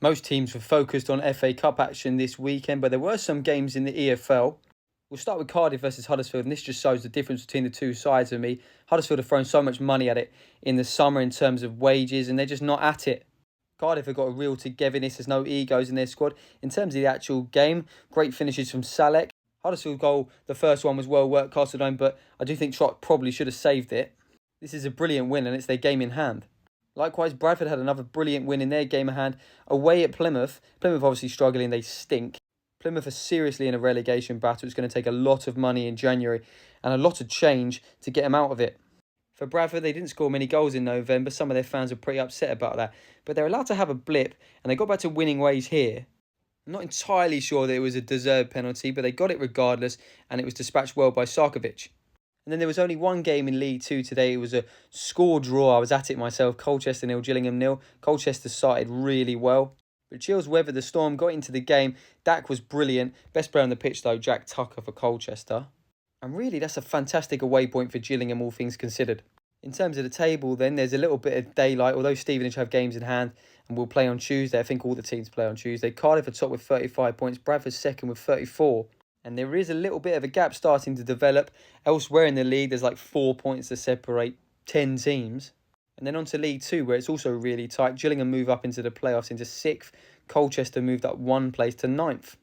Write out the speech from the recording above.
Most teams were focused on FA Cup action this weekend, but there were some games in the EFL. We'll start with Cardiff versus Huddersfield, and this just shows the difference between the two sides for me. Huddersfield have thrown so much money at it in the summer in terms of wages, and they're just not at it. Cardiff have got a real togetherness, there's no egos in their squad. In terms of the actual game, great finishes from Salek. Huddersfield goal, the first one was well worked, Castledome, but I do think Trott probably should have saved it. This is a brilliant win, and it's their game in hand. Likewise, Bradford had another brilliant win in their game of hand away at Plymouth. Plymouth obviously struggling, they stink. Plymouth are seriously in a relegation battle. It's going to take a lot of money in January and a lot of change to get them out of it. For Bradford, they didn't score many goals in November. Some of their fans are pretty upset about that. But they're allowed to have a blip, and they got back to winning ways here. I'm not entirely sure that it was a deserved penalty, but they got it regardless, and it was dispatched well by Sarkovic. And then there was only one game in League Two today. It was a score draw. I was at it myself. Colchester 0, Gillingham 0. Colchester started really well, but Chills weathered the storm, got into the game. Dak was brilliant. Best player on the pitch, though, Jack Tucker for Colchester. And really, that's a fantastic away point for Gillingham, all things considered. In terms of the table, then, there's a little bit of daylight. Although Stevenage have games in hand and will play on Tuesday. I think all the teams play on Tuesday. Cardiff are top with 35 points. Bradford second with 34. And there is a little bit of a gap starting to develop. Elsewhere in the league, there's like 4 points to separate 10 teams. And then on to League 2, where it's also really tight. Gillingham move up into the playoffs into 6th. Colchester moved up one place to 9th.